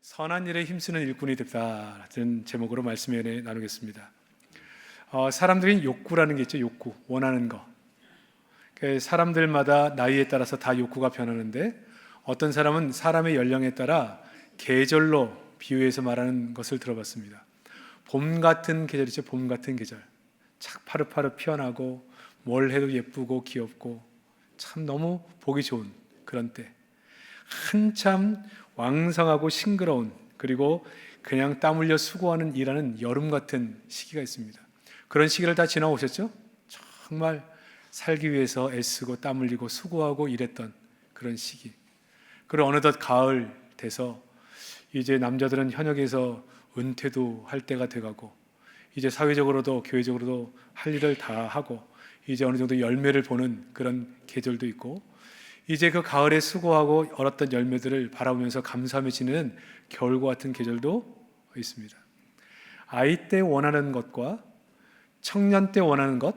선한 일에 힘쓰는 일꾼이 됐다 같은 제목으로 말씀을 나누겠습니다. 사람들이 욕구라는 게 있죠. 욕구, 원하는 거. 사람들마다 나이에 따라서 다 욕구가 변하는데, 어떤 사람은 사람의 연령에 따라 계절로 비유해서 말하는 것을 들어봤습니다. 봄 같은 계절이죠. 봄 같은 계절. 착 파릇파릇 피어나고 뭘 해도 예쁘고 귀엽고 참 너무 보기 좋은 그런 때, 한참 왕성하고 싱그러운, 그리고 그냥 땀 흘려 수고하는 일하는 여름 같은 시기가 있습니다. 그런 시기를 다 지나오셨죠? 정말 살기 위해서 애쓰고 땀 흘리고 수고하고 일했던 그런 시기. 그리고 어느덧 가을 돼서 이제 남자들은 현역에서 은퇴도 할 때가 돼가고, 이제 사회적으로도 교회적으로도 할 일을 다 하고, 이제 어느 정도 열매를 보는 그런 계절도 있고, 이제 그 가을에 수고하고 얻었던 열매들을 바라보면서 감사하며 지내는 겨울과 같은 계절도 있습니다. 아이 때 원하는 것과 청년 때 원하는 것,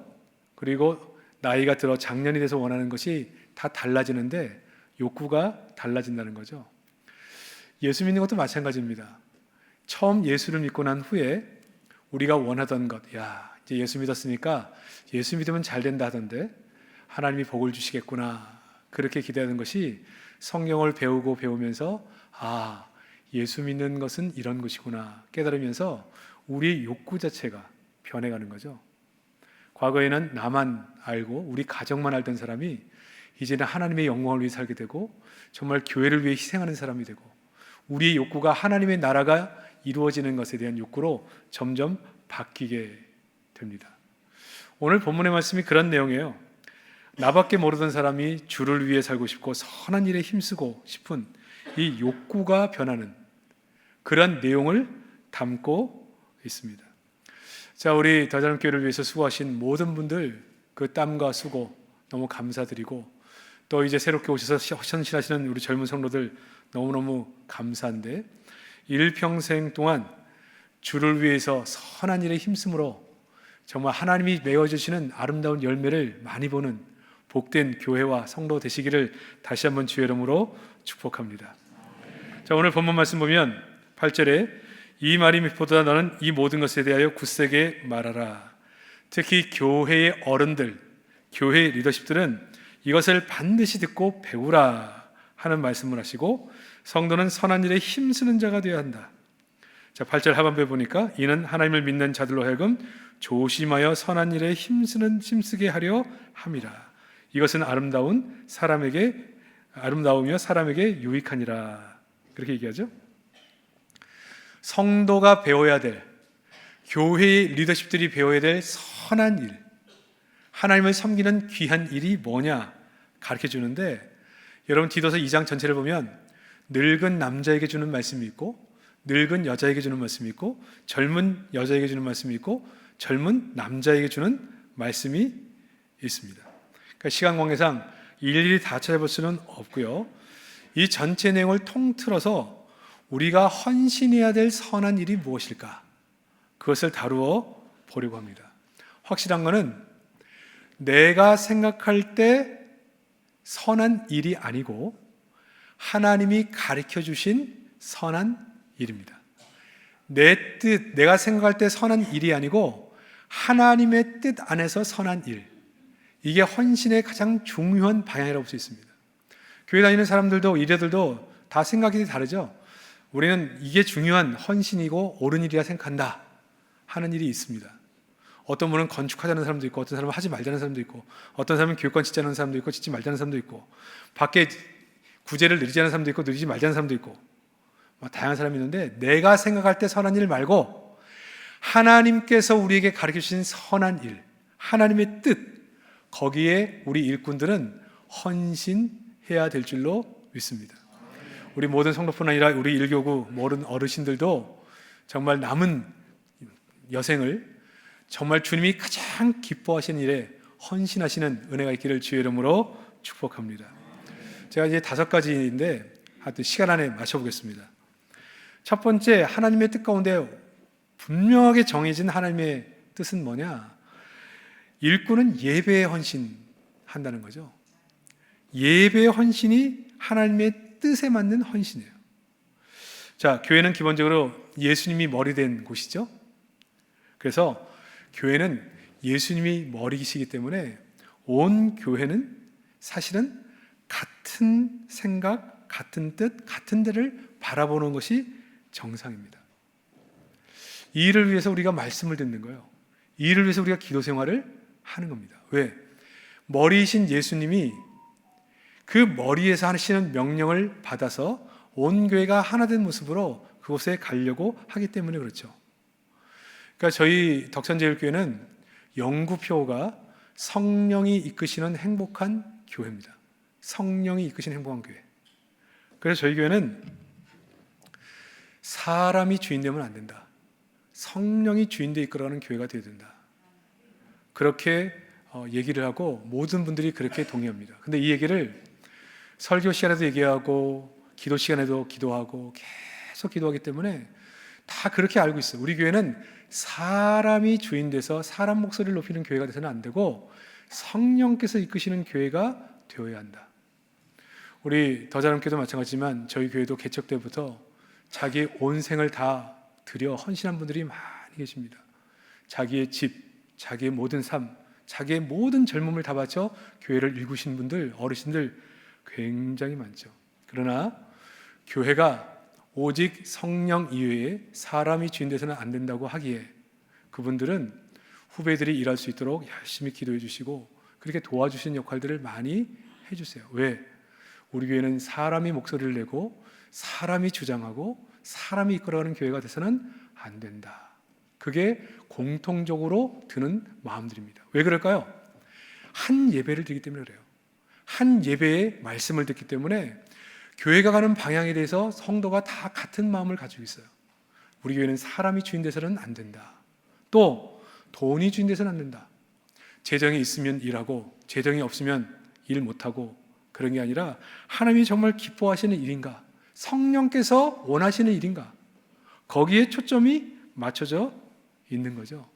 그리고 나이가 들어 장년이 돼서 원하는 것이 다 달라지는데, 욕구가 달라진다는 거죠. 예수 믿는 것도 마찬가지입니다. 처음 예수를 믿고 난 후에 우리가 원하던 것, 이제 예수 믿었으니까 예수 믿으면 잘 된다 하던데 하나님이 복을 주시겠구나, 그렇게 기대하는 것이 성경을 배우고 배우면서 예수 믿는 것은 이런 것이구나 깨달으면서 우리의 욕구 자체가 변해가는 거죠. 과거에는 나만 알고 우리 가정만 알던 사람이 이제는 하나님의 영광을 위해 살게 되고, 정말 교회를 위해 희생하는 사람이 되고, 우리의 욕구가 하나님의 나라가 이루어지는 것에 대한 욕구로 점점 바뀌게 됩니다. 오늘 본문의 말씀이 그런 내용이에요. 나밖에 모르던 사람이 주를 위해 살고 싶고 선한 일에 힘쓰고 싶은 이 욕구가 변하는 그런 내용을 담고 있습니다. 자, 우리 더자람교회를 위해서 수고하신 모든 분들, 그 땀과 수고 너무 감사드리고, 또 이제 새롭게 오셔서 헌신하시는 우리 젊은 성도들 너무너무 감사한데, 일평생 동안 주를 위해서 선한 일에 힘쓰므로 정말 하나님이 메워주시는 아름다운 열매를 많이 보는 복된 교회와 성도 되시기를 다시 한번 주의 이름으로 축복합니다. 자, 오늘 본문 말씀 보면 8절에 이 말이 미보다 너는 이 모든 것에 대하여 굳세게 말하라. 특히 교회의 어른들, 교회의 리더십들은 이것을 반드시 듣고 배우라 하는 말씀을 하시고, 성도는 선한 일에 힘쓰는 자가 되어야 한다. 자, 8절 하반부에 보니까 이는 하나님을 믿는 자들로 하여금 조심하여 선한 일에 힘쓰게 하려 함이라. 이것은 아름다우며 사람에게 유익하니라. 그렇게 얘기하죠. 성도가 배워야 될, 교회의 리더십들이 배워야 될 선한 일, 하나님을 섬기는 귀한 일이 뭐냐 가르쳐 주는데, 여러분 디도서 2장 전체를 보면 늙은 남자에게 주는 말씀이 있고, 늙은 여자에게 주는 말씀이 있고, 젊은 여자에게 주는 말씀이 있고, 젊은 남자에게 주는 말씀이 있습니다. 그러니까 시간 관계상 일일이 다 찾아볼 수는 없고요. 이 전체 내용을 통틀어서 우리가 헌신해야 될 선한 일이 무엇일까, 그것을 다루어 보려고 합니다. 확실한 것은 내가 생각할 때 선한 일이 아니고 하나님이 가르쳐 주신 선한 일입니다. 내 뜻, 내가 생각할 때 선한 일이 아니고 하나님의 뜻 안에서 선한 일, 이게 헌신의 가장 중요한 방향이라고 볼 수 있습니다. 교회 다니는 사람들도 이래들도 다 생각이 다르죠. 우리는 이게 중요한 헌신이고 옳은 일이라 생각한다 하는 일이 있습니다. 어떤 분은 건축하자는 사람도 있고, 어떤 사람은 하지 말자는 사람도 있고, 어떤 사람은 교육권 짓자는 사람도 있고, 짓지 말자는 사람도 있고, 밖에 구제를 늘리자는 사람도 있고, 늘리지 말자는 사람도 있고, 다양한 사람이 있는데, 내가 생각할 때 선한 일 말고 하나님께서 우리에게 가르쳐 주신 선한 일, 하나님의 뜻, 거기에 우리 일꾼들은 헌신해야 될 줄로 믿습니다. 우리 모든 성도뿐 아니라 우리 일교구 모든 어르신들도 정말 남은 여생을 정말 주님이 가장 기뻐하시는 일에 헌신하시는 은혜가 있기를 주의 이름으로 축복합니다. 제가 이제 5가지인데 하여튼 시간 안에 맞춰보겠습니다. 첫 번째, 하나님의 뜻 가운데 분명하게 정해진 하나님의 뜻은 뭐냐? 일꾼은 예배에 헌신한다는 거죠. 예배의 헌신이 하나님의 뜻에 맞는 헌신이에요. 자, 교회는 기본적으로 예수님이 머리 된 곳이죠. 그래서 교회는 예수님이 머리이시기 때문에 온 교회는 사실은 같은 생각, 같은 뜻, 같은 데를 바라보는 것이 정상입니다. 이 일을 위해서 우리가 말씀을 듣는 거예요. 이 일을 위해서 우리가 기도 생활을 하는 겁니다. 왜? 머리이신 예수님이 그 머리에서 하시는 명령을 받아서 온 교회가 하나 된 모습으로 그곳에 가려고 하기 때문에 그렇죠. 그러니까 저희 덕천제일교회는 영구표가 성령이 이끄시는 행복한 교회입니다. 성령이 이끄시는 행복한 교회. 그래서 저희 교회는 사람이 주인 되면 안 된다. 성령이 주인돼 이끌어가는 교회가 되어야 된다. 그렇게 얘기를 하고 모든 분들이 그렇게 동의합니다. 근데 이 얘기를 설교 시간에도 얘기하고 기도 시간에도 기도하고 계속 기도하기 때문에 다 그렇게 알고 있어요. 우리 교회는 사람이 주인 돼서 사람 목소리를 높이는 교회가 돼서는 안 되고 성령께서 이끄시는 교회가 되어야 한다. 우리 더자람교도 마찬가지지만 저희 교회도 개척 때부터 자기 온 생을 다 들여 헌신한 분들이 많이 계십니다. 자기의 집, 자기의 모든 삶, 자기의 모든 젊음을 다 바쳐 교회를 일구신 분들, 어르신들 굉장히 많죠. 그러나 교회가 오직 성령 이외에 사람이 주인 돼서는 안 된다고 하기에 그분들은 후배들이 일할 수 있도록 열심히 기도해 주시고 그렇게 도와주시는 역할들을 많이 해주세요. 왜? 우리 교회는 사람이 목소리를 내고 사람이 주장하고 사람이 이끌어가는 교회가 돼서는 안 된다. 그게 공통적으로 드는 마음들입니다. 왜 그럴까요? 한 예배를 드리기 때문에 그래요. 한 예배의 말씀을 듣기 때문에 교회가 가는 방향에 대해서 성도가 다 같은 마음을 가지고 있어요. 우리 교회는 사람이 주인 돼서는 안 된다. 또 돈이 주인 돼서는 안 된다. 재정이 있으면 일하고 재정이 없으면 일 못하고 그런 게 아니라 하나님이 정말 기뻐하시는 일인가? 성령께서 원하시는 일인가? 거기에 초점이 맞춰져 있는 거죠.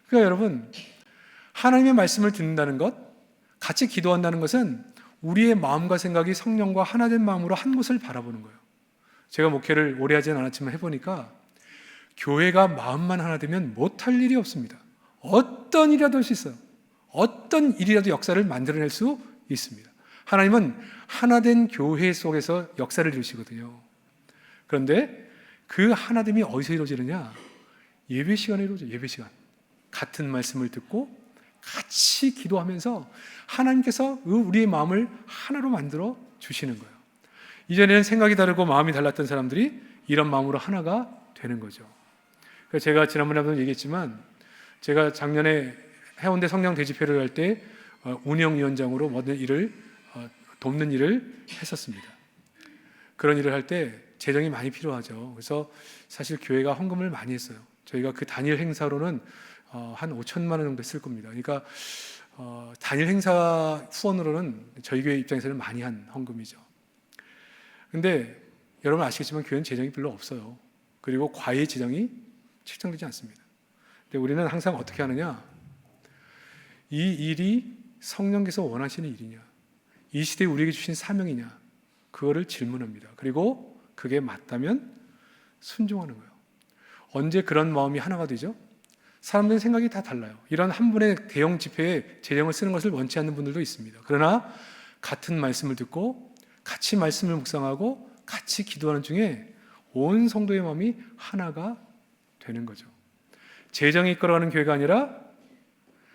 그러니까 여러분, 하나님의 말씀을 듣는다는 것, 같이 기도한다는 것은 우리의 마음과 생각이 성령과 하나 된 마음으로 한 곳을 바라보는 거예요. 제가 목회를 오래 하진 않았지만 해보니까 교회가 마음만 하나 되면 못할 일이 없습니다. 어떤 일이라도 할 수 있어요. 어떤 일이라도 역사를 만들어낼 수 있습니다. 하나님은 하나 된 교회 속에서 역사를 이루시거든요. 그런데 그 하나됨이 어디서 이루어지느냐? 예배 시간에 이루어져요. 예배 시간. 같은 말씀을 듣고 같이 기도하면서 하나님께서 우리의 마음을 하나로 만들어 주시는 거예요. 이전에는 생각이 다르고 마음이 달랐던 사람들이 이런 마음으로 하나가 되는 거죠. 제가 지난번에 한번 얘기했지만 제가 작년에 해운대 성령 대집회를 할 때 운영위원장으로 모든 일을 돕는 일을 했었습니다. 그런 일을 할 때 재정이 많이 필요하죠. 그래서 사실 교회가 헌금을 많이 했어요. 저희가 그 단일 행사로는 한 5천만 원 정도 쓸 겁니다. 그러니까 단일 행사 후원으로는 저희 교회 입장에서는 많이 한 헌금이죠. 근데 여러분 아시겠지만 교회는 재정이 별로 없어요. 그리고 과외 재정이 책정되지 않습니다. 근데 우리는 항상 어떻게 하느냐? 이 일이 성령께서 원하시는 일이냐? 이 시대에 우리에게 주신 사명이냐? 그거를 질문합니다. 그리고 그게 맞다면 순종하는 거예요. 언제 그런 마음이 하나가 되죠? 사람들의 생각이 다 달라요. 이런 한 분의 대형 집회에 재정을 쓰는 것을 원치 않는 분들도 있습니다. 그러나 같은 말씀을 듣고 같이 말씀을 묵상하고 같이 기도하는 중에 온 성도의 마음이 하나가 되는 거죠. 재정이 이끌어가는 교회가 아니라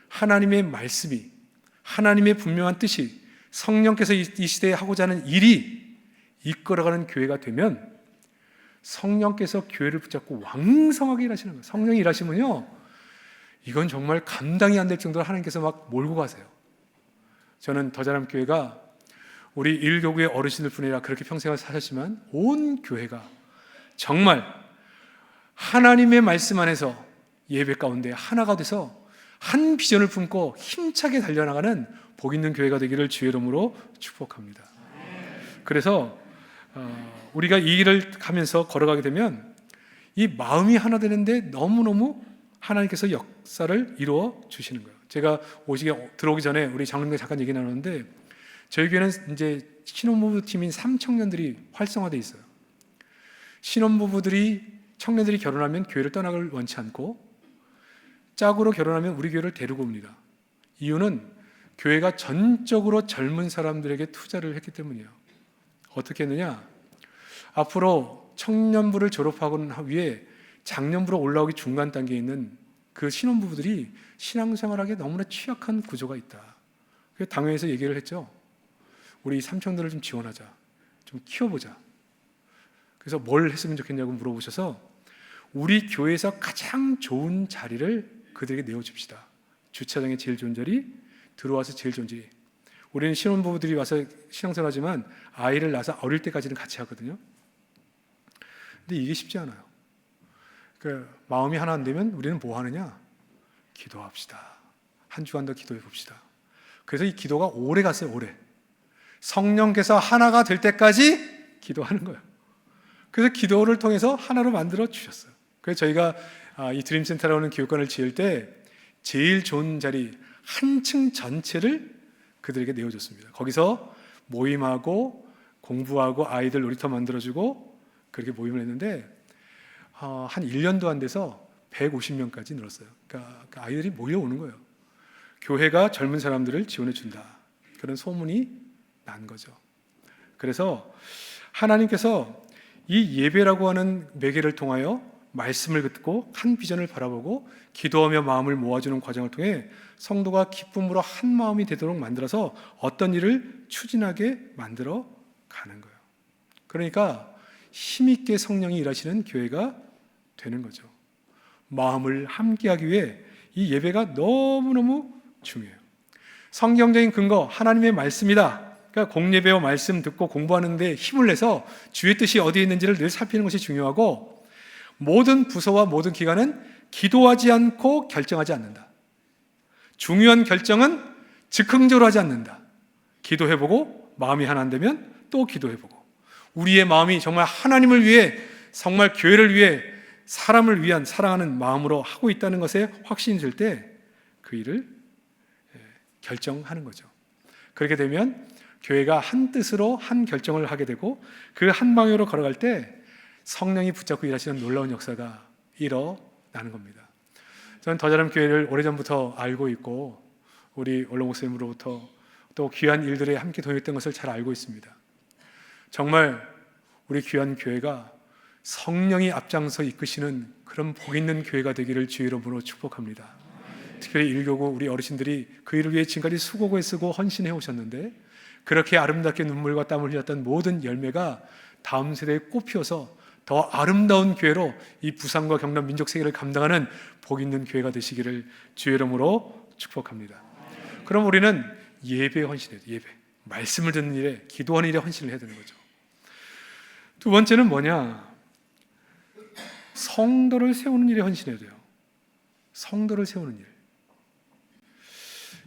하나님의 말씀이, 하나님의 분명한 뜻이, 성령께서 이 시대에 하고자 하는 일이 이끌어가는 교회가 되면 성령께서 교회를 붙잡고 왕성하게 일하시는 거예요. 성령이 일하시면요, 이건 정말 감당이 안 될 정도로 하나님께서 막 몰고 가세요. 저는 더자람 교회가 우리 일교구의 어르신들 뿐 아니라 그렇게 평생을 사셨지만 온 교회가 정말 하나님의 말씀 안에서 예배 가운데 하나가 돼서 한 비전을 품고 힘차게 달려나가는 복 있는 교회가 되기를 주의 이름으로 축복합니다. 그래서 우리가 이 길을 가면서 걸어가게 되면 이 마음이 하나 되는데 너무너무 하나님께서 역사를 이루어 주시는 거예요. 제가 들어오기 전에 우리 장로님과 잠깐 얘기 나눴는데 저희 교회는 이제 신혼부부 팀인 3청년들이 활성화되어 있어요. 신혼부부들이 청년들이 결혼하면 교회를 떠나길 원치 않고 짝으로 결혼하면 우리 교회를 데리고 옵니다. 이유는 교회가 전적으로 젊은 사람들에게 투자를 했기 때문이에요. 어떻게 했느냐? 앞으로 청년부를 졸업하고 난 후에 장년부로 올라오기 중간 단계에 있는 그 신혼부부들이 신앙생활하기에 너무나 취약한 구조가 있다. 그래서 당회에서 얘기를 했죠. 우리 삼촌들을 좀 지원하자. 좀 키워보자. 그래서 뭘 했으면 좋겠냐고 물어보셔서 우리 교회에서 가장 좋은 자리를 그들에게 내어줍시다. 주차장에 제일 좋은 자리, 들어와서 제일 좋은 자리. 우리는 신혼부부들이 와서 신앙생활하지만 아이를 낳아서 어릴 때까지는 같이 하거든요. 근데 이게 쉽지 않아요. 그 마음이 하나 안 되면 우리는 뭐 하느냐? 기도합시다. 한 주간 더 기도해 봅시다. 그래서 이 기도가 오래 갔어요. 오래. 성령께서 하나가 될 때까지 기도하는 거예요. 그래서 기도를 통해서 하나로 만들어 주셨어요. 그래서 저희가 이 드림센터라는 교육관을 지을 때 제일 좋은 자리 한 층 전체를 그들에게 내어줬습니다. 거기서 모임하고 공부하고 아이들 놀이터 만들어주고 그렇게 모임을 했는데 한 1년도 안 돼서 150명까지 늘었어요. 그러니까 아이들이 몰려오는 거예요. 교회가 젊은 사람들을 지원해 준다. 그런 소문이 난 거죠. 그래서 하나님께서 이 예배라고 하는 매개를 통하여 말씀을 듣고 한 비전을 바라보고 기도하며 마음을 모아주는 과정을 통해 성도가 기쁨으로 한 마음이 되도록 만들어서 어떤 일을 추진하게 만들어 가는 거예요. 그러니까 힘있게 성령이 일하시는 교회가 되는 거죠. 마음을 함께하기 위해 이 예배가 너무너무 중요해요. 성경적인 근거 하나님의 말씀이다. 그러니까 공예배와 말씀 듣고 공부하는 데 힘을 내서 주의 뜻이 어디에 있는지를 늘 살피는 것이 중요하고 모든 부서와 모든 기관은 기도하지 않고 결정하지 않는다. 중요한 결정은 즉흥적으로 하지 않는다. 기도해보고 마음이 하나 안 되면 또 기도해보고 우리의 마음이 정말 하나님을 위해 정말 교회를 위해 사람을 위한 사랑하는 마음으로 하고 있다는 것에 확신이 들 때 그 일을 결정하는 거죠. 그렇게 되면 교회가 한 뜻으로 한 결정을 하게 되고 그 한 방향으로 걸어갈 때 성령이 붙잡고 일하시는 놀라운 역사가 일어나는 겁니다. 저는 더자람 교회를 오래전부터 알고 있고 우리 원로 목사님으로부터 또 귀한 일들에 함께 동역했던 것을 잘 알고 있습니다. 정말 우리 귀한 교회가 성령이 앞장서 이끄시는 그런 복 있는 교회가 되기를 주의 이름으로 축복합니다. 특별히 일교구 우리 어르신들이 그 일을 위해 지금까지 수고고 애쓰고 헌신해 오셨는데 그렇게 아름답게 눈물과 땀을 흘렸던 모든 열매가 다음 세대에 꽃피어서 더 아름다운 교회로 이 부산과 경남 민족 세계를 감당하는 복 있는 교회가 되시기를 주의 이름으로 축복합니다. 그럼 우리는 예배에 헌신해야 돼요. 예배. 말씀을 듣는 일에, 기도하는 일에 헌신을 해야 되는 거죠. 두 번째는 뭐냐? 성도를 세우는 일에 헌신해야 돼요. 성도를 세우는 일.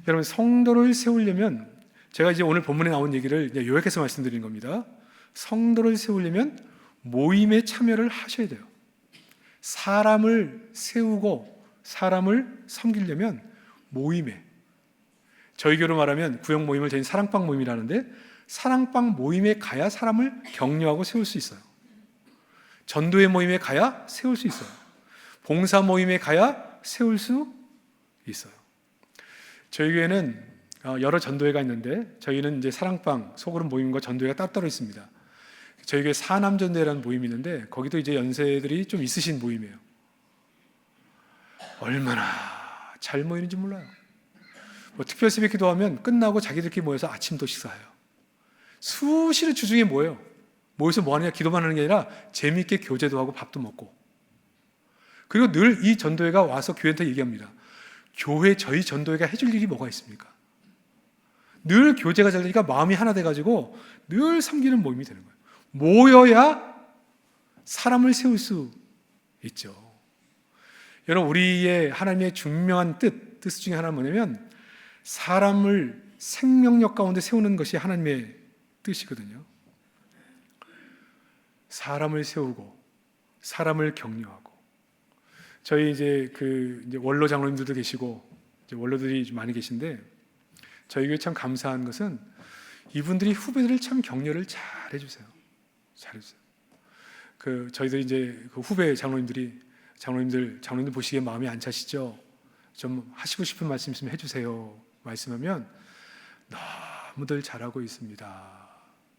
여러분, 성도를 세우려면 제가 이제 오늘 본문에 나온 얘기를 요약해서 말씀드리는 겁니다. 성도를 세우려면 모임에 참여를 하셔야 돼요. 사람을 세우고 사람을 섬기려면 모임에, 저희 교로 말하면 구역 모임을 저희 사랑방 모임이라는데 사랑방 모임에 가야 사람을 격려하고 세울 수 있어요. 전도회 모임에 가야 세울 수 있어요. 봉사 모임에 가야 세울 수 있어요. 저희 교회는 여러 전도회가 있는데 저희는 이제 사랑방 소그룹 모임과 전도회가 따로 있습니다. 저희 교회 사남전도회라는 모임이 있는데 거기도 이제 연세들이 좀 있으신 모임이에요. 얼마나 잘 모이는지 몰라요. 뭐 특별 새벽 기도하면 끝나고 자기들끼리 모여서 아침도 식사해요. 수시로 주중에 모여요. 모여서 뭐 하느냐, 기도만 하는 게 아니라 재미있게 교제도 하고 밥도 먹고. 그리고 늘 이 전도회가 와서 교회한테 얘기합니다. 교회 저희 전도회가 해줄 일이 뭐가 있습니까? 늘 교제가 잘 되니까 마음이 하나 돼가지고 늘 섬기는 모임이 되는 거예요. 모여야 사람을 세울 수 있죠. 여러분, 우리의 하나님의 중명한 뜻 중에 하나는 뭐냐면 사람을 생명력 가운데 세우는 것이 하나님의 뜻이거든요. 사람을 세우고 사람을 격려하고. 저희 이제 이제 원로 장로님들도 계시고 이제 원로들이 좀 많이 계신데 저희 교회 참 감사한 것은 이분들이 후배들을 참 격려를 잘 해주세요. 잘해주세요. 저희들 이제 그 후배 장로님들 보시기에 마음이 안 차시죠? 좀 하시고 싶은 말씀 있으면 해주세요. 말씀하면 너무들 잘하고 있습니다.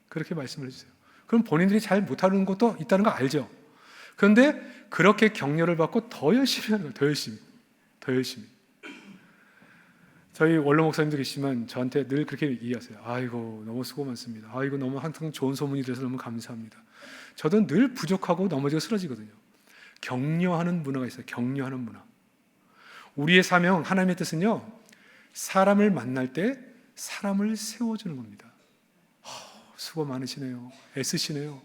그렇게 말씀을 해주세요. 그럼 본인들이 잘 못하는 것도 있다는 거 알죠? 그런데 그렇게 격려를 받고 더 열심히 하는 거예요. 더 열심히. 저희 원로 목사님도 계시지만 저한테 늘 그렇게 얘기하세요. 아이고 너무 수고 많습니다. 아이고 너무 항상 좋은 소문이 들어서 너무 감사합니다. 저도 늘 부족하고 넘어지고 쓰러지거든요. 격려하는 문화가 있어요. 격려하는 문화. 우리의 사명, 하나님의 뜻은요, 사람을 만날 때 사람을 세워주는 겁니다. 수고 많으시네요. 애쓰시네요.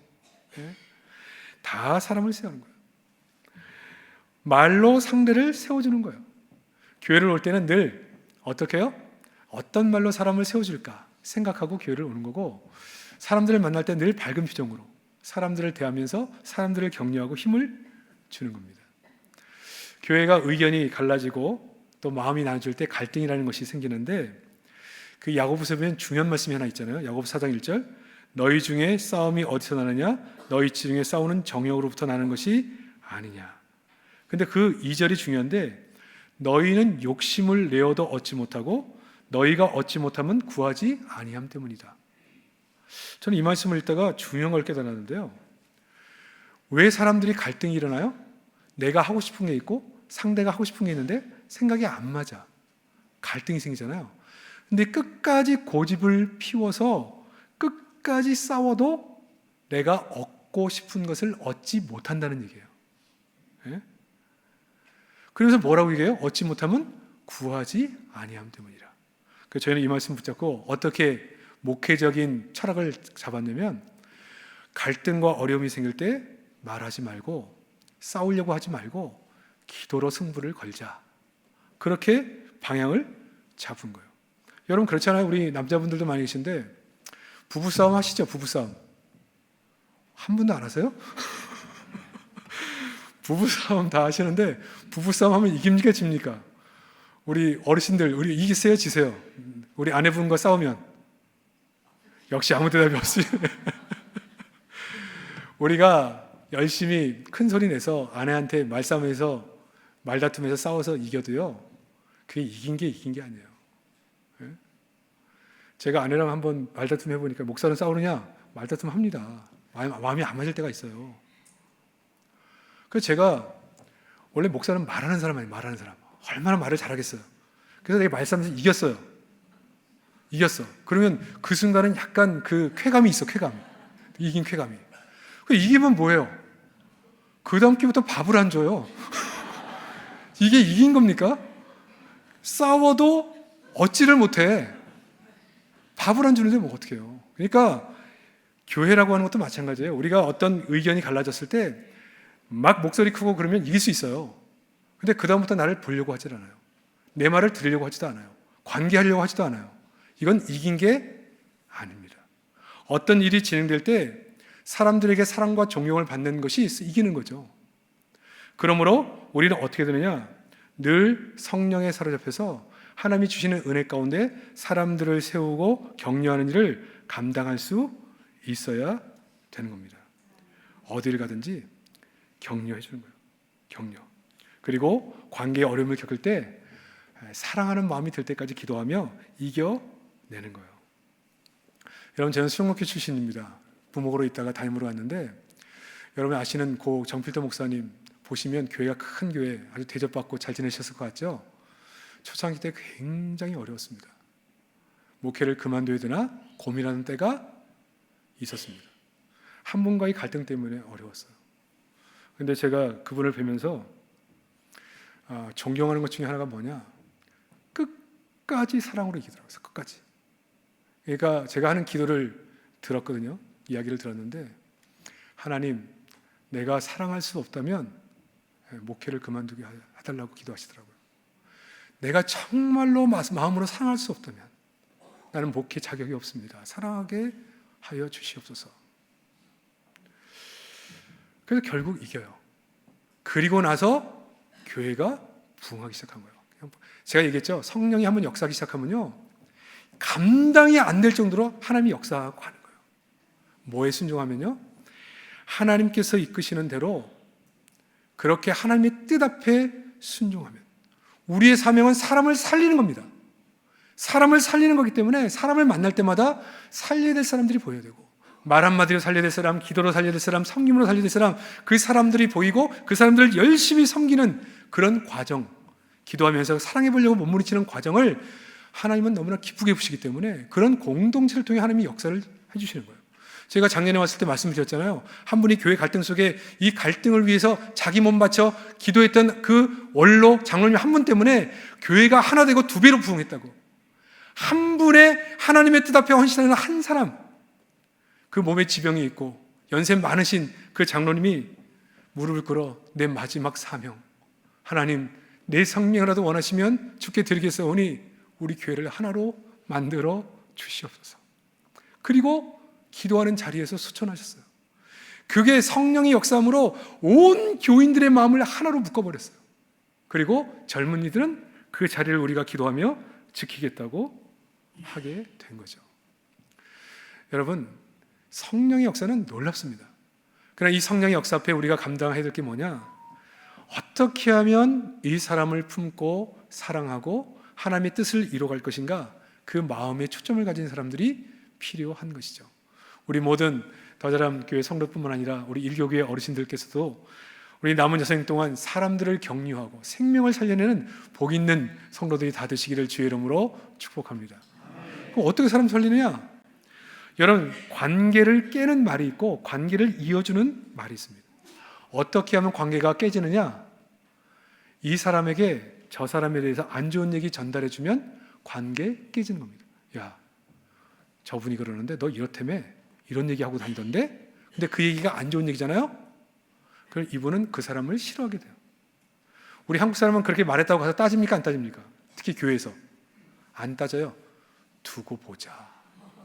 네? 다 사람을 세우는 거예요. 말로 상대를 세워주는 거예요. 교회를 올 때는 늘 어떻게 해요? 어떤 말로 사람을 세워줄까 생각하고 교회를 오는 거고, 사람들을 만날 때 늘 밝은 표정으로 사람들을 대하면서 사람들을 격려하고 힘을 주는 겁니다. 교회가 의견이 갈라지고 또 마음이 나눠질 때 갈등이라는 것이 생기는데, 그 야고보서에 보면 중요한 말씀이 하나 있잖아요. 야고보 4장 1절, 너희 중에 싸움이 어디서 나느냐? 너희 중에 싸우는 정욕으로부터 나는 것이 아니냐. 근데 그 2절이 중요한데, 너희는 욕심을 내어도 얻지 못하고 너희가 얻지 못하면 구하지 아니함 때문이다. 저는 이 말씀을 읽다가 중요한 걸 깨달았는데요. 왜 사람들이 갈등이 일어나요? 내가 하고 싶은 게 있고 상대가 하고 싶은 게 있는데 생각이 안 맞아. 갈등이 생기잖아요. 근데 끝까지 고집을 피워서 끝까지 싸워도 내가 얻고 싶은 것을 얻지 못한다는 얘기예요. 예? 그래서 뭐라고 얘기해요? 얻지 못하면 구하지 아니함 때문이라. 그래서 저희는 이 말씀 붙잡고 어떻게 목회적인 철학을 잡았냐면, 갈등과 어려움이 생길 때 말하지 말고 싸우려고 하지 말고 기도로 승부를 걸자. 그렇게 방향을 잡은 거예요. 여러분 그렇잖아요. 우리 남자분들도 많이 계신데 부부싸움 하시죠? 부부싸움 한 분도 안 하세요? 부부싸움 다 하시는데 부부싸움 하면 이깁니까 집니까? 우리 어르신들, 우리 이기세요 지세요? 우리 아내분과 싸우면 역시 아무 대답이 없이 우리가 열심히 큰 소리 내서 아내한테 말다툼해서 싸워서 이겨도요, 그게 이긴 게 아니에요. 예? 제가 아내랑 한번 말다툼 해보니까, 목사는 싸우느냐? 말다툼 합니다. 마음이 안 맞을 때가 있어요. 그래서 제가, 원래 목사는 말하는 사람 아니에요. 말하는 사람. 얼마나 말을 잘하겠어요. 그래서 내가 말싸움에서 이겼어. 그러면 그 순간은 약간 그 쾌감이 있어. 이긴 쾌감이. 이기면 뭐예요? 그 다음 기부터 밥을 안 줘요. 이게 이긴 겁니까? 싸워도 얻지를 못해. 밥을 안 주는데 뭐 어떻게 해요? 그러니까 교회라고 하는 것도 마찬가지예요. 우리가 어떤 의견이 갈라졌을 때 막 목소리 크고 그러면 이길 수 있어요. 근데 그 다음부터 나를 보려고 하질 않아요. 내 말을 들으려고 하지도 않아요. 관계하려고 하지도 않아요. 이건 이긴 게 아닙니다. 어떤 일이 진행될 때 사람들에게 사랑과 존경을 받는 것이 이기는 거죠. 그러므로 우리는 어떻게 되느냐? 늘 성령에 사로잡혀서 하나님이 주시는 은혜 가운데 사람들을 세우고 격려하는 일을 감당할 수 있어야 되는 겁니다. 어디를 가든지 격려해 주는 거예요. 격려. 그리고 관계에 어려움을 겪을 때 사랑하는 마음이 들 때까지 기도하며 이겨내는 거예요. 여러분, 저는 수영목회 출신입니다. 부목으로 있다가 담임으로 왔는데, 여러분 아시는 고 정필도 목사님 보시면 교회가 큰 교회, 아주 대접받고 잘 지내셨을 것 같죠? 초창기 때 굉장히 어려웠습니다. 목회를 그만둬야 되나 고민하는 때가 있었습니다. 한 분과의 갈등 때문에 어려웠어요. 근데 제가 그분을 뵈면서 존경하는 것 중에 하나가 뭐냐? 끝까지 사랑으로 이기더라고요. 끝까지. 그러니까 제가 하는 기도를 들었거든요. 이야기를 들었는데, 하나님, 내가 사랑할 수 없다면 목회를 그만두게 해달라고 기도하시더라고요. 내가 정말로 마음으로 사랑할 수 없다면 나는 목회 자격이 없습니다. 사랑하게 하여 주시옵소서. 그래서 결국 이겨요. 그리고 나서 교회가 부흥하기 시작한 거예요. 제가 얘기했죠. 성령이 한번 역사하기 시작하면요, 감당이 안 될 정도로 하나님이 역사하고 하는 거예요. 뭐에 순종하면요? 하나님께서 이끄시는 대로 그렇게 하나님의 뜻 앞에 순종하면 우리의 사명은 사람을 살리는 겁니다. 사람을 살리는 거기 때문에 사람을 만날 때마다 살려야 될 사람들이 보여야 되고, 말 한마디로 살려야 될 사람, 기도로 살려야 될 사람, 섬김으로 살려야 될 사람, 그 사람들이 보이고 그 사람들을 열심히 섬기는 그런 과정, 기도하면서 사랑해 보려고 몸부림치는 과정을 하나님은 너무나 기쁘게 보시기 때문에 그런 공동체를 통해 하나님이 역사를 해주시는 거예요. 제가 작년에 왔을 때 말씀드렸잖아요. 한 분이 교회 갈등 속에 이 갈등을 위해서 자기 몸 바쳐 기도했던 그 원로 장로님 한 분 때문에 교회가 하나 되고 두 배로 부흥했다고. 한 분의 하나님의 뜻 앞에 헌신하는 한 사람, 그 몸에 지병이 있고 연세 많으신 그 장로님이 무릎을 꿇어 내 마지막 사명, 하나님 내 생명이라도 원하시면 주께 드리겠사오니 우리 교회를 하나로 만들어 주시옵소서. 그리고 기도하는 자리에서 수천하셨어요. 그게 성령의 역사함으로 온 교인들의 마음을 하나로 묶어버렸어요. 그리고 젊은이들은 그 자리를 우리가 기도하며 지키겠다고 하게 된 거죠. 여러분, 성령의 역사는 놀랍습니다. 그러나 이 성령의 역사 앞에 우리가 감당해야 될 게 뭐냐? 어떻게 하면 이 사람을 품고 사랑하고 하나님의 뜻을 이뤄갈 것인가? 그 마음에 초점을 가진 사람들이 필요한 것이죠. 우리 모든 더자람 교회 성도뿐만 아니라 우리 일교교회 어르신들께서도 우리 남은 여생 동안 사람들을 격려하고 생명을 살려내는 복 있는 성도들이 다 되시기를 주의 이름으로 축복합니다. 그럼 어떻게 사람 살리느냐? 여러분, 관계를 깨는 말이 있고 관계를 이어주는 말이 있습니다. 어떻게 하면 관계가 깨지느냐? 이 사람에게 저 사람에 대해서 안 좋은 얘기 전달해주면 관계 깨지는 겁니다. 야, 저분이 그러는데 너 이렇다며 이런 얘기하고 다니던데? 근데 그 얘기가 안 좋은 얘기잖아요? 그럼 이분은 그 사람을 싫어하게 돼요. 우리 한국 사람은 그렇게 말했다고 가서 따집니까? 안 따집니까? 특히 교회에서. 안 따져요. 두고 보자.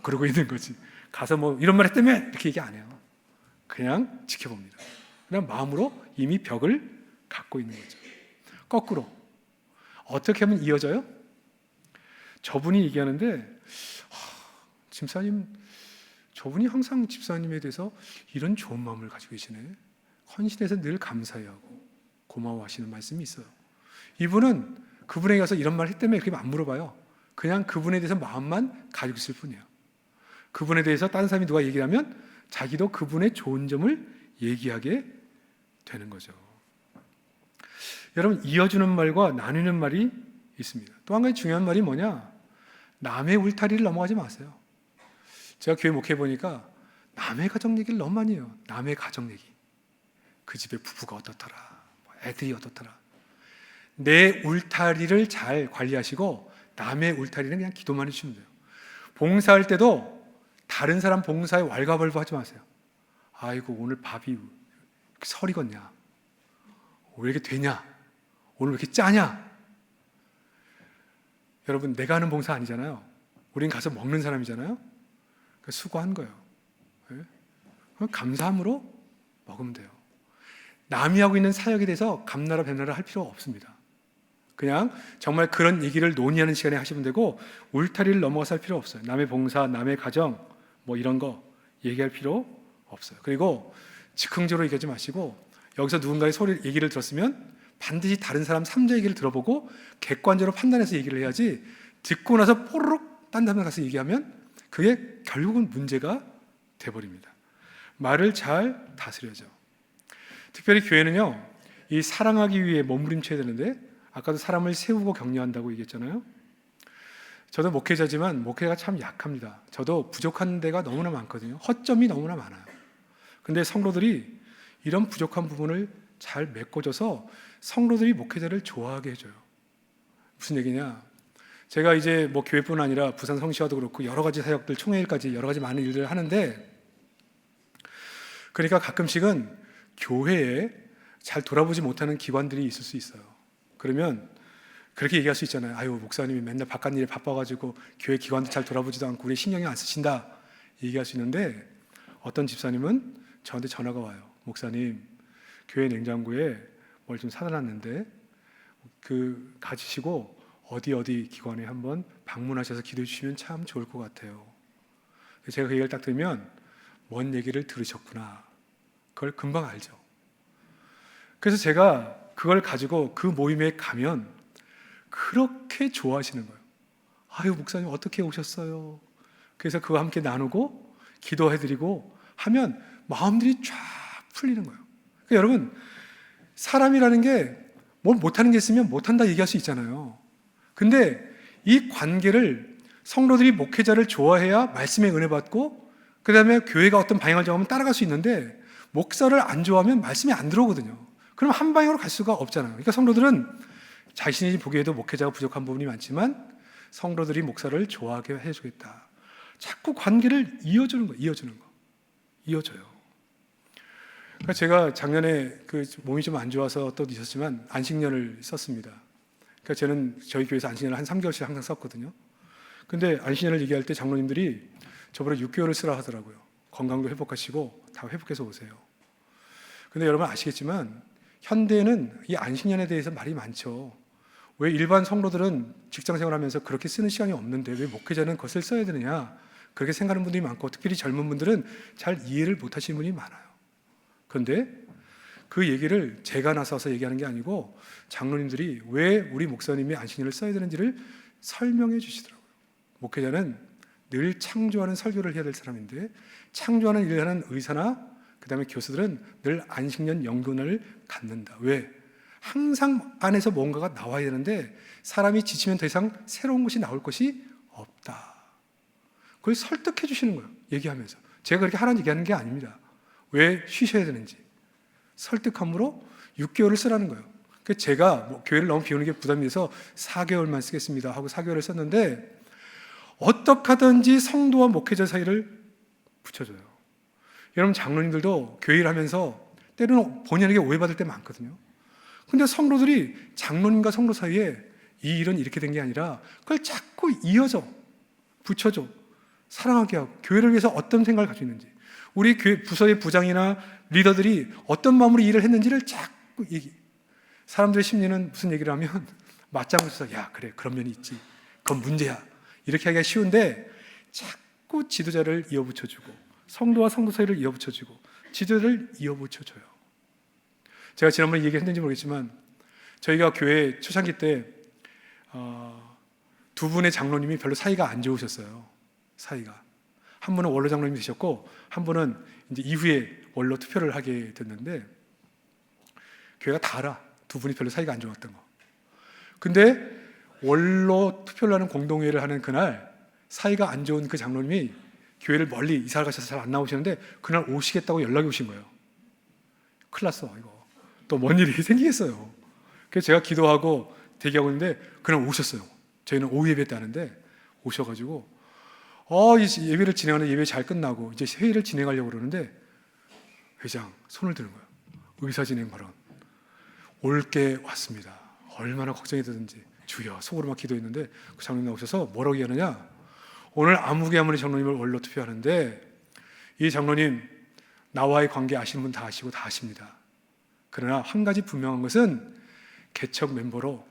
그러고 있는 거지. 가서 뭐 이런 말 했다며? 이렇게 얘기 안 해요. 그냥 지켜봅니다. 그냥 마음으로 이미 벽을 갖고 있는 거죠. 거꾸로 어떻게 하면 이어져요? 저분이 얘기하는데 집사님, 저분이 항상 집사님에 대해서 이런 좋은 마음을 가지고 계시네. 헌신해서 늘 감사해하고 고마워하시는 말씀이 있어요. 이분은 그분에게 가서 이런 말 했다며 이렇게 안 물어봐요. 그냥 그분에 대해서 마음만 가지고 있을 뿐이에요. 그분에 대해서 다른 사람이 누가 얘기를 하면 자기도 그분의 좋은 점을 얘기하게 되는 거죠. 여러분, 이어주는 말과 나누는 말이 있습니다. 또 한 가지 중요한 말이 뭐냐? 남의 울타리를 넘어가지 마세요. 제가 교회 목회해 보니까 남의 가정 얘기를 너무 많이 해요. 남의 가정 얘기. 그 집에 부부가 어떻더라, 애들이 어떻더라. 내 울타리를 잘 관리하시고 남의 울타리는 그냥 기도만 해주시면 돼요. 봉사할 때도 다른 사람 봉사에 왈가왈부하지 마세요. 아이고 오늘 밥이 설 익었냐? 왜 이렇게 되냐? 오늘 왜 이렇게 짜냐? 여러분, 내가 하는 봉사 아니잖아요. 우린 가서 먹는 사람이잖아요. 수고한 거예요. 감사함으로 먹으면 돼요. 남이 하고 있는 사역에 대해서 감나라 뱀나라 할 필요 없습니다. 그냥 정말 그런 얘기를 논의하는 시간에 하시면 되고 울타리를 넘어가서 할 필요 없어요. 남의 봉사, 남의 가정 뭐 이런 거 얘기할 필요 없어요. 그리고 즉흥적으로 얘기하지 마시고 여기서 누군가의 얘기를 들었으면 반드시 다른 사람 3자 얘기를 들어보고 객관적으로 판단해서 얘기를 해야지 듣고 나서 뽀로록 딴 사람 가서 얘기하면 그게 결국은 문제가 돼버립니다. 말을 잘 다스려야죠. 특별히 교회는요, 이 사랑하기 위해 몸부림쳐야 되는데 아까도 사람을 세우고 격려한다고 얘기했잖아요. 저도 목회자지만 목회가 참 약합니다. 저도 부족한 데가 너무나 많거든요. 허점이 너무나 많아요. 근데 성도들이 이런 부족한 부분을 잘 메꿔줘서 성도들이 목회자를 좋아하게 해줘요. 무슨 얘기냐? 제가 이제 뭐 교회뿐 아니라 부산 성시화도 그렇고 여러 가지 사역들, 총회일까지 여러 가지 많은 일들을 하는데, 그러니까 가끔씩은 교회에 잘 돌아보지 못하는 기관들이 있을 수 있어요. 그러면 그렇게 얘기할 수 있잖아요. 아유, 목사님이 맨날 바깥 일에 바빠가지고 교회 기관도 잘 돌아보지도 않고 우리 신경이 안 쓰신다 얘기할 수 있는데, 어떤 집사님은 저한테 전화가 와요. 목사님, 교회 냉장고에 뭘 좀 사다 놨는데 그 가지시고 어디 기관에 한번 방문하셔서 기도해 주시면 참 좋을 것 같아요. 제가 그 얘기를 딱 들으면 뭔 얘기를 들으셨구나, 그걸 금방 알죠. 그래서 제가 그걸 가지고 그 모임에 가면 그렇게 좋아하시는 거예요. 아유, 목사님 어떻게 오셨어요? 그래서 그거 함께 나누고 기도해드리고 하면 마음들이 쫙 풀리는 거예요. 그러니까 여러분, 사람이라는 게 뭘 못하는 게 있으면 못한다 얘기할 수 있잖아요. 근데 이 관계를 성도들이 목회자를 좋아해야 말씀에 은혜 받고 그 다음에 교회가 어떤 방향을 정하면 따라갈 수 있는데 목사를 안 좋아하면 말씀이 안 들어오거든요. 그럼 한 방향으로 갈 수가 없잖아요. 그러니까 성도들은 자신이 보기에도 목회자가 부족한 부분이 많지만 성도들이 목사를 좋아하게 해주겠다. 자꾸 관계를 이어주는 거예요. 이어져요. 그러니까 제가 작년에 그 몸이 좀 안 좋아서 또 있었지만 안식년을 썼습니다. 그러니까 저는 저희 교회에서 안식년을 한 3개월씩 항상 썼거든요. 근데 안식년을 얘기할 때 장로님들이 저보다 6개월을 쓰라 하더라고요. 건강도 회복하시고 다 회복해서 오세요. 근데 여러분 아시겠지만 현대에는 이 안식년에 대해서 말이 많죠. 왜 일반 성도들은 직장생활하면서 그렇게 쓰는 시간이 없는데 왜 목회자는 그것을 써야 되느냐, 그렇게 생각하는 분들이 많고 특별히 젊은 분들은 잘 이해를 못하시는 분이 많아요. 그런데 그 얘기를 제가 나서서 얘기하는 게 아니고 장로님들이 왜 우리 목사님이 안식년을 써야 되는지를 설명해 주시더라고요. 목회자는 늘 창조하는 설교를 해야 될 사람인데 창조하는 일을 하는 의사나 그 다음에 교수들은 늘 안식년 연근을 갖는다. 왜? 항상 안에서 뭔가가 나와야 되는데 사람이 지치면 더 이상 새로운 것이 나올 것이 없다. 그걸 설득해 주시는 거예요. 얘기하면서. 제가 그렇게 하라는 얘기하는 게 아닙니다. 왜 쉬셔야 되는지 설득함으로 6개월을 쓰라는 거예요. 그래서 제가 교회를 너무 비우는 게 부담이 돼서 4개월만 쓰겠습니다 하고 4개월을 썼는데 어떻게 하든지 성도와 목회자 사이를 붙여줘요. 여러분 장로님들도 교회 일 하면서 때로는 본인에게 오해받을 때 많거든요. 근데 성도들이 장로님과 성도 사이에 이 일은 이렇게 된 게 아니라 그걸 자꾸 이어져 붙여줘 사랑하게 하고 교회를 위해서 어떤 생각을 가지고 있는지 우리 교회 부서의 부장이나 리더들이 어떤 마음으로 일을 했는지를 자꾸 얘기. 사람들의 심리는 무슨 얘기를 하면 맞장구 쳐서 야 그래 그런 면이 있지 그건 문제야 이렇게 하기가 쉬운데 자꾸 지도자를 이어붙여주고 성도와 성도 사이를 이어붙여주고 지도자를 이어붙여줘요. 제가 지난번에 얘기했는지 모르겠지만 저희가 교회 초창기 때 두 분의 장로님이 별로 사이가 안 좋으셨어요. 사이가 한 분은 원로 장로님이 되셨고 한 분은 이제 이후에 원로 투표를 하게 됐는데 교회가 다 알아. 두 분이 별로 사이가 안 좋았던 거. 근데 원로 투표를 하는 공동회의를 하는 그날 사이가 안 좋은 그 장로님이 교회를 멀리 이사를 가셔서 잘 안 나오시는데 그날 오시겠다고 연락이 오신 거예요. 큰일 났어 이거. 또 뭔 일이 생기겠어요. 그래서 제가 기도하고 대기하고 있는데 그날 오셨어요. 저희는 오후 예배 때 하는데 오셔가지고 이 예배를 진행하는 예배 잘 끝나고 이제 회의를 진행하려고 그러는데 회장 손을 드는 거예요. 의사 진행 발언. 올게 왔습니다. 얼마나 걱정이 되든지 주여 속으로 막 기도했는데 그 장로님 나오셔서 뭐라고 얘기하느냐 오늘 아무개 장로님을 원로 투표하는데 이 장로님 나와의 관계 아시는 분 다 아시고 다 아십니다. 그러나 한 가지 분명한 것은 개척 멤버로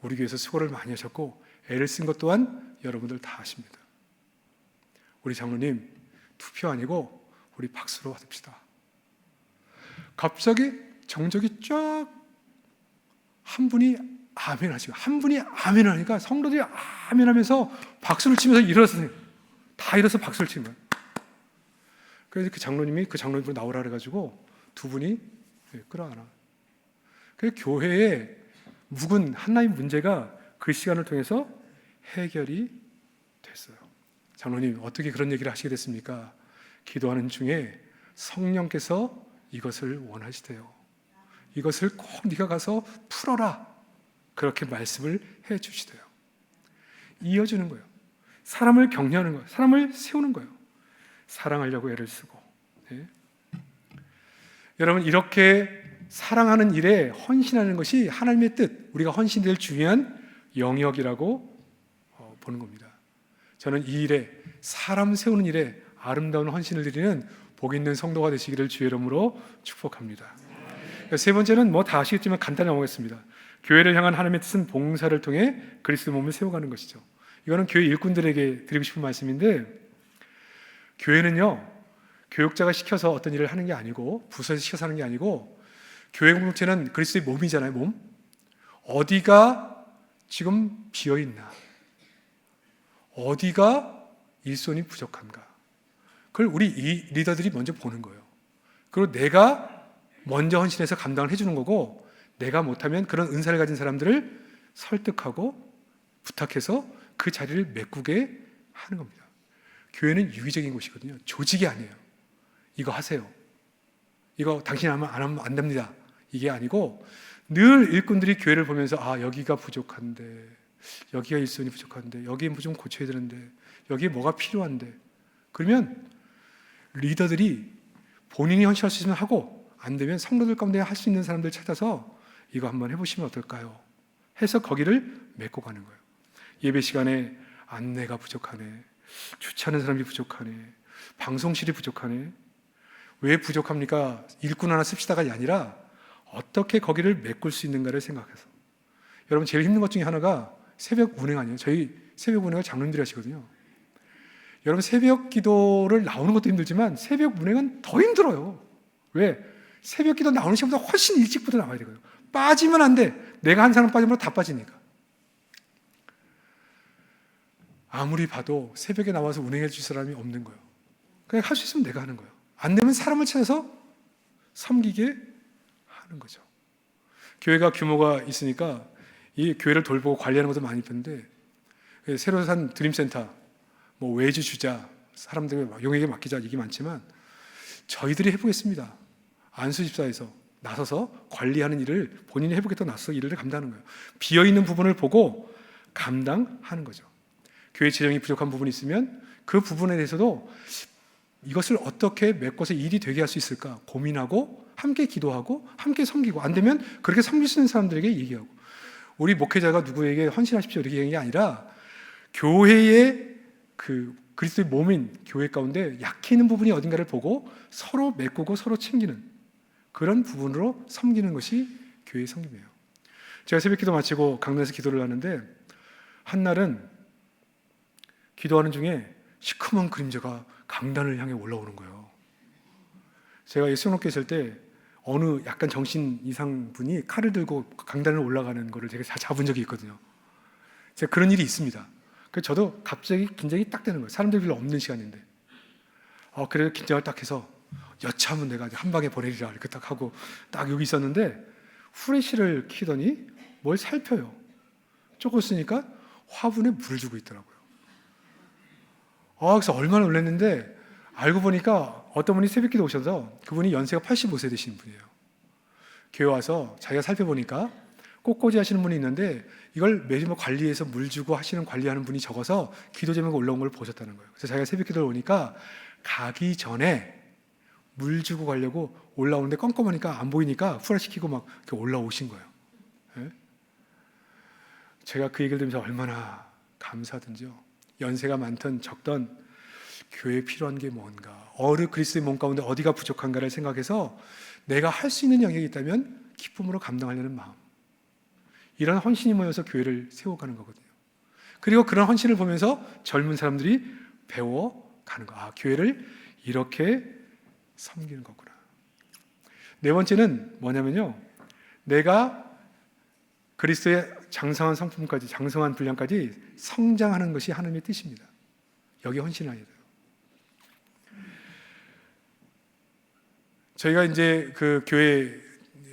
우리 교회에서 수고를 많이 하셨고 애를 쓴 것 또한 여러분들 다 아십니다. 우리 장로님 투표 아니고 우리 박수로 받읍시다. 갑자기 정적이 쫙 한 분이 아멘 하시고 한 분이 아멘 하니까 성도들이 아멘 하면서 박수를 치면서 일어났어요. 다 일어서 박수를 치는 거예요. 그래서 그 장로님이 그 장로님으로 나오라 그래가지고 두 분이 끌어안아. 그래서 교회의 묵은 하나의 문제가 그 시간을 통해서 해결이 됐어요. 장로님 어떻게 그런 얘기를 하시게 됐습니까? 기도하는 중에 성령께서 이것을 원하시대요. 이것을 꼭 네가 가서 풀어라. 그렇게 말씀을 해 주시대요. 이어주는 거예요. 사람을 격려하는 거예요. 사람을 세우는 거예요. 사랑하려고 애를 쓰고. 네. 여러분 이렇게 사랑하는 일에 헌신하는 것이 하나님의 뜻, 우리가 헌신될 중요한 영역이라고 보는 겁니다. 저는 이 일에 사람 세우는 일에 아름다운 헌신을 드리는 복 있는 성도가 되시기를 주의 이름으로 축복합니다. 세 번째는 뭐 다 아시겠지만 간단히 넘어가겠습니다. 교회를 향한 하나님의 뜻은 봉사를 통해 그리스도 몸을 세워가는 것이죠. 이거는 교회 일꾼들에게 드리고 싶은 말씀인데 교회는요 교육자가 시켜서 어떤 일을 하는 게 아니고, 부서에서 시켜서 하는 게 아니고, 교회 공동체는 그리스도의 몸이잖아요. 몸. 어디가 지금 비어있나, 어디가 일손이 부족한가, 그걸 우리 이 리더들이 먼저 보는 거예요. 그리고 내가 먼저 헌신해서 감당을 해주는 거고, 내가 못하면 그런 은사를 가진 사람들을 설득하고 부탁해서 그 자리를 메꾸게 하는 겁니다. 교회는 유기적인 곳이거든요. 조직이 아니에요. 이거 하세요, 이거 당신 안 하면 안 됩니다, 이게 아니고, 늘 일꾼들이 교회를 보면서 여기가 부족한데, 여기가 일손이 부족한데, 여기 뭐 좀 고쳐야 되는데, 여기에 뭐가 필요한데, 그러면 리더들이 본인이 헌신할 수 있으면 하고, 안 되면 성도들 가운데 할 수 있는 사람들 찾아서 이거 한번 해보시면 어떨까요? 해서 거기를 메꿔 가는 거예요. 예배 시간에 안내가 부족하네, 주차하는 사람이 부족하네, 방송실이 부족하네. 왜 부족합니까? 일꾼 하나 씁시다가 아니라 어떻게 거기를 메꿀 수 있는가를 생각해서. 여러분, 제일 힘든 것 중에 하나가 새벽 운행 아니에요? 저희 새벽 운행을 장로님들이 하시거든요. 여러분, 새벽 기도를 나오는 것도 힘들지만 새벽 운행은 더 힘들어요. 왜? 새벽 기도 나오는 시간보다 훨씬 일찍부터 나와야 되거든요. 빠지면 안 돼. 내가 한 사람 빠지면 다 빠지니까. 아무리 봐도 새벽에 나와서 운행해 줄 사람이 없는 거예요. 그냥 할 수 있으면 내가 하는 거예요. 안 되면 사람을 찾아서 섬기게 하는 거죠. 교회가 규모가 있으니까 이 교회를 돌보고 관리하는 것도 많이 있는데, 새로 산 드림센터, 뭐 외주 주자, 사람들 용에게 맡기자, 얘기 많지만 저희들이 해보겠습니다. 안수집사에서 나서서 관리하는 일을 본인이 해보겠다고 나서서 일을 감당하는 거예요. 비어있는 부분을 보고 감당하는 거죠. 교회 재정이 부족한 부분이 있으면 그 부분에 대해서도 이것을 어떻게 메꿔서 일이 되게 할 수 있을까 고민하고, 함께 기도하고, 함께 섬기고, 안 되면 그렇게 섬길 수 있는 사람들에게 얘기하고. 우리 목회자가 누구에게 헌신하십시오 이렇게 얘기하는 게 아니라, 교회의 그 그리스도의 몸인 교회 가운데 약해 있는 부분이 어딘가를 보고 서로 메꾸고 서로 챙기는 그런 부분으로 섬기는 것이 교회의 섬김이에요. 제가 새벽 기도 마치고 강단에서 기도를 하는데, 한날은 기도하는 중에 시커먼 그림자가 강단을 향해 올라오는 거예요. 제가 수영롭게 있을 때 어느 약간 정신 이상 분이 칼을 들고 강단을 올라가는 거를 제가 잡은 적이 있거든요. 제가 그런 일이 있습니다. 그래서 저도 갑자기 긴장이 딱 되는 거예요. 사람들이 별로 없는 시간인데. 그래서 긴장을 딱 해서 여차하면 내가 한 방에 보내리라 이렇게 딱 하고 딱 여기 있었는데, 후레쉬를 켜더니 뭘 살펴요. 조금 쓰니까 화분에 물을 주고 있더라고요. 그래서 얼마나 놀랐는데, 알고 보니까 어떤 분이 새벽기도 오셔서, 그분이 연세가 85세 되시는 분이에요. 교회 와서 자기가 살펴보니까 꽃꽂이 하시는 분이 있는데, 이걸 매주 관리해서 물 주고 하시는 관리하는 분이 적어서 기도 제목이 올라온 걸 보셨다는 거예요. 그래서 자기가 새벽기도를 오니까 가기 전에 물 주고 가려고 올라오는데 껌껌하니까 안 보이니까 후라시키고 막 이렇게 올라오신 거예요. 네? 제가 그 얘기를 들으면서 얼마나 감사하든지요. 연세가 많든 적든 교회에 필요한 게 뭔가, 그리스도의 몸 가운데 어디가 부족한가를 생각해서 내가 할 수 있는 영역이 있다면 기쁨으로 감당하려는 마음, 이런 헌신이 모여서 교회를 세워가는 거거든요. 그리고 그런 헌신을 보면서 젊은 사람들이 배워가는 거. 교회를 이렇게 섬기는 거구나. 네 번째는 뭐냐면요, 내가 그리스도의 장성한 성품까지, 장성한 분량까지 성장하는 것이 하나님의 뜻입니다. 여기 헌신해야 돼요. 저희가 이제 그 교회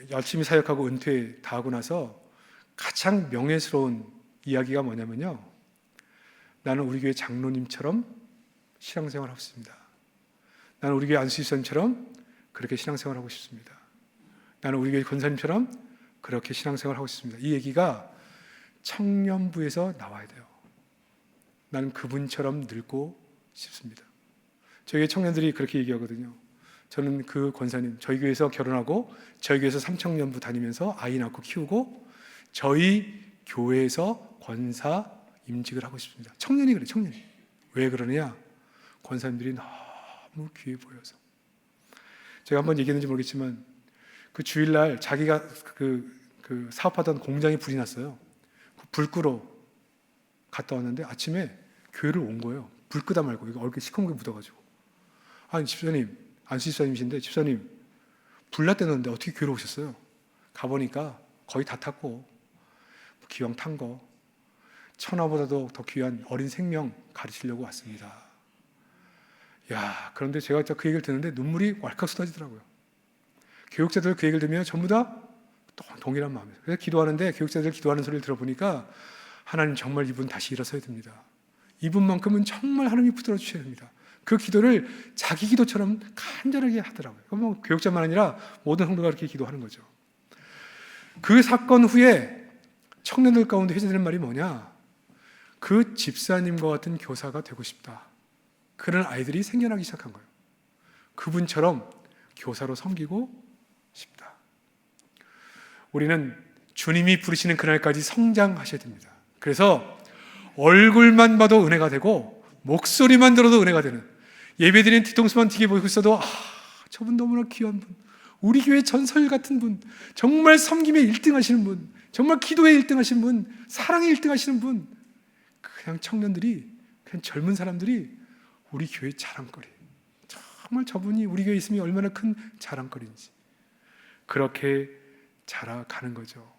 열심히 사역하고 은퇴 다 하고 나서 가장 명예스러운 이야기가 뭐냐면요, 나는 우리 교회 장로님처럼 신앙생활하고 싶습니다. 나는 우리 교회 안수집사님처럼 그렇게 신앙생활하고 싶습니다. 나는 우리 교회 권사님처럼 그렇게 신앙생활하고 싶습니다. 이 얘기가 청년부에서 나와야 돼요. 나는 그분처럼 늙고 싶습니다. 저희 청년들이 그렇게 얘기하거든요. 저는 그 권사님, 저희 교회에서 결혼하고 저희 교회에서 3청년부 다니면서 아이 낳고 키우고 저희 교회에서 권사 임직을 하고 싶습니다. 청년이 그래, 청년이. 왜 그러느냐? 권사님들이 너무 귀해 보여서. 제가 한번 얘기했는지 모르겠지만, 그 주일날 자기가 그 사업하던 공장에 불이 났어요. 불 끄러 갔다 왔는데 아침에 교회를 온 거예요. 불 끄다 말고, 이거 얼굴에 시커멓게 묻어가지고. 아니 집사님, 안수 집사님이신데, 집사님 불 났다는데 어떻게 교회로 오셨어요? 가보니까 거의 다 탔고 기왕 탄 거 천하보다도 더 귀한 어린 생명 가르치려고 왔습니다. 야, 그런데 제가 그 얘기를 듣는데 눈물이 왈칵 쏟아지더라고요. 교육자들 그 얘기를 들으면 전부 다 동일한 마음이에요. 그래서 기도하는데 교육자들 기도하는 소리를 들어보니까 하나님 정말 이분 다시 일어서야 됩니다. 이분만큼은 정말 하나님이 붙들어 주셔야 됩니다. 그 기도를 자기 기도처럼 간절하게 하더라고요. 그럼 교육자만 아니라 모든 성도가 그렇게 기도하는 거죠. 그 사건 후에 청년들 가운데 회자되는 말이 뭐냐? 그 집사님과 같은 교사가 되고 싶다. 그런 아이들이 생겨나기 시작한 거예요. 그분처럼 교사로 섬기고 싶다. 우리는 주님이 부르시는 그날까지 성장하셔야 됩니다. 그래서 얼굴만 봐도 은혜가 되고 목소리만 들어도 은혜가 되는, 예배드리는 뒤통수만 튀게 보이고 있어도 저분 너무나 귀한 분, 우리 교회 전설 같은 분, 정말 섬김에 1등 하시는 분, 정말 기도에 1등 하시는 분, 사랑에 1등 하시는 분, 그냥 청년들이, 그냥 젊은 사람들이 우리 교회 자랑거리, 정말 저분이 우리 교회에 있으면 얼마나 큰 자랑거리인지 그렇게 자라가는 거죠.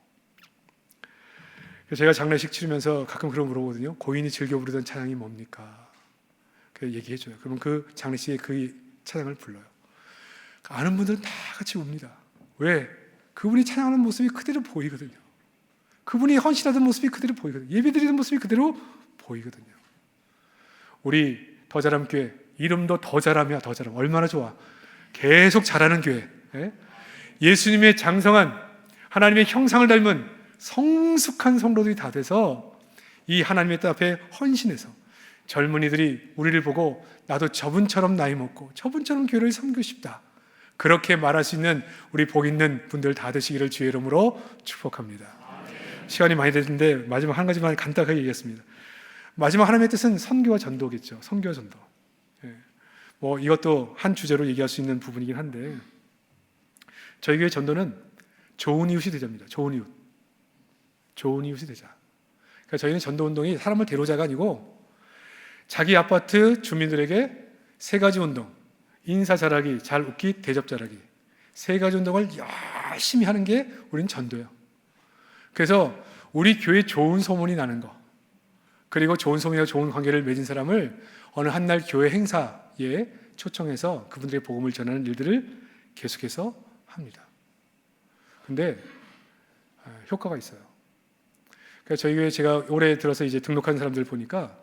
제가 장례식 치르면서 가끔 그런 거 물어보거든요. 고인이 즐겨 부르던 찬양이 뭡니까? 얘기해줘요. 그러면 그 장례식에 그 찬양을 불러요. 아는 분들은 다 같이 웁니다. 왜? 그분이 찬양하는 모습이 그대로 보이거든요. 그분이 헌신하던 모습이 그대로 보이거든요. 예배드리는 모습이 그대로 보이거든요. 우리 더자람교회, 이름도 더자람이야. 더자람 얼마나 좋아. 계속 자라는 교회, 예수님의 장성한 하나님의 형상을 닮은 성숙한 성도들이 다 돼서 이 하나님의 뜻 앞에 헌신해서 젊은이들이 우리를 보고 나도 저분처럼 나이 먹고 저분처럼 교회를 섬기고 싶다, 그렇게 말할 수 있는 우리 복 있는 분들 다 되시기를 주의 이름으로 축복합니다. 시간이 많이 됐는데 마지막 한 가지만 간단하게 얘기했습니다. 마지막 하나님의 뜻은 선교와 전도겠죠. 선교와 전도. 이것도 한 주제로 얘기할 수 있는 부분이긴 한데, 저희 교회 전도는 좋은 이웃이 되자입니다. 좋은 이웃. 좋은 이웃이 되자. 그러니까 저희는 전도 운동이 사람을 데려오자가 아니고 자기 아파트 주민들에게 3가지 운동, 인사 잘하기, 잘 웃기, 대접 잘하기, 3가지 운동을 열심히 하는 게 우린 전도예요. 그래서 우리 교회 좋은 소문이 나는 거, 그리고 좋은 소문이나 좋은 관계를 맺은 사람을 어느 한날 교회 행사에 초청해서 그분들의 복음을 전하는 일들을 계속해서 합니다. 근데 효과가 있어요. 그러니까 저희 교회 제가 올해 들어서 이제 등록한 사람들 보니까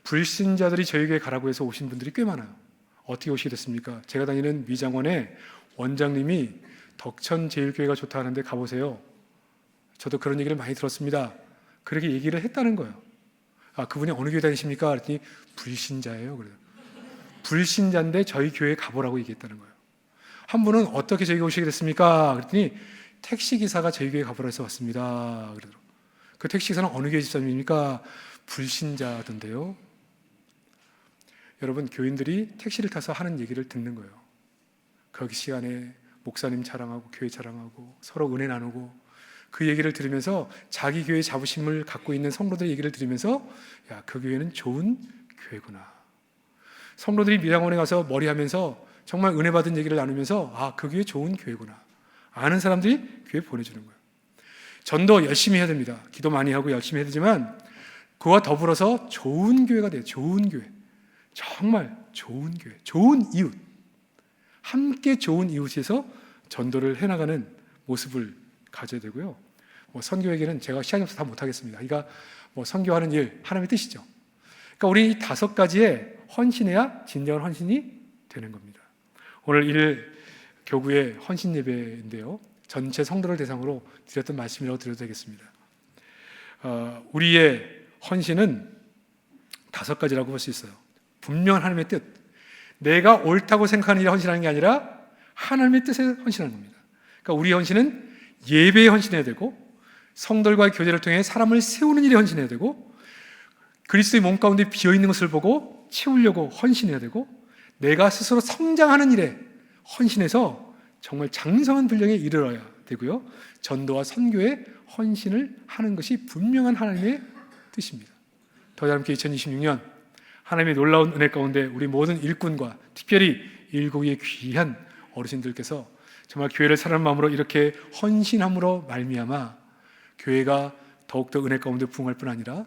불신자들이 저희 교회 가라고 해서 오신 분들이 꽤 많아요. 어떻게 오시게 됐습니까? 제가 다니는 미장원에 원장님이 덕천제일교회가 좋다 하는데 가보세요. 저도 그런 얘기를 많이 들었습니다. 그렇게 얘기를 했다는 거예요. 그분이 어느 교회 다니십니까? 그랬더니 불신자예요. 그래요. 불신자인데 저희 교회에 가보라고 얘기했다는 거예요. 한 분은 어떻게 저희 교회 오시게 됐습니까? 그랬더니 택시기사가 저희 교회에 가보라 해서 왔습니다. 그러더라고요. 그 택시기사는 어느 교회 집사님입니까? 불신자던데요. 여러분, 교인들이 택시를 타서 하는 얘기를 듣는 거예요. 그 시간에 목사님 자랑하고 교회 자랑하고 서로 은혜 나누고, 그 얘기를 들으면서 자기 교회 자부심을 갖고 있는 성도들의 얘기를 들으면서 야, 그 교회는 좋은 교회구나. 성도들이 미장원에 가서 머리하면서 정말 은혜 받은 얘기를 나누면서 그 교회 좋은 교회구나 아는 사람들이 교회 보내주는 거예요. 전도 열심히 해야 됩니다. 기도 많이 하고 열심히 해야 되지만 그와 더불어서 좋은 교회가 돼요. 좋은 교회, 정말 좋은 교회, 좋은 이웃, 함께 좋은 이웃에서 전도를 해나가는 모습을 가져야 되고요. 선교 얘기는 제가 시간이 없어서 다 못하겠습니다. 그러니까 선교하는 일, 하나님의 뜻이죠. 그러니까 우리 이 5가지에 헌신해야 진정한 헌신이 되는 겁니다. 오늘 1일 교구의 헌신 예배인데요, 전체 성도를 대상으로 드렸던 말씀이라고 드려도 되겠습니다. 우리의 헌신은 5가지라고 볼 수 있어요. 분명한 하나님의 뜻, 내가 옳다고 생각하는 일에 헌신하는 게 아니라 하나님의 뜻에 헌신하는 겁니다. 그러니까 우리의 헌신은 예배에 헌신해야 되고, 성들과의 교제를 통해 사람을 세우는 일에 헌신해야 되고, 그리스도의 몸 가운데 비어있는 것을 보고 채우려고 헌신해야 되고, 내가 스스로 성장하는 일에 헌신해서 정말 장성한 분량에 이르러야 되고요, 전도와 선교에 헌신을 하는 것이 분명한 하나님의 뜻입니다. 더 함께 2026년 하나님의 놀라운 은혜 가운데 우리 모든 일꾼과 특별히 일곱의 귀한 어르신들께서 정말 교회를 사랑하는 마음으로 이렇게 헌신함으로 말미암아 교회가 더욱더 은혜 가운데 부흥할 뿐 아니라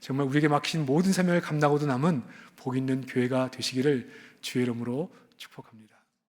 정말 우리에게 맡긴 모든 사명을 감당하고도 남은 복 있는 교회가 되시기를 주의 이름으로 축복합니다.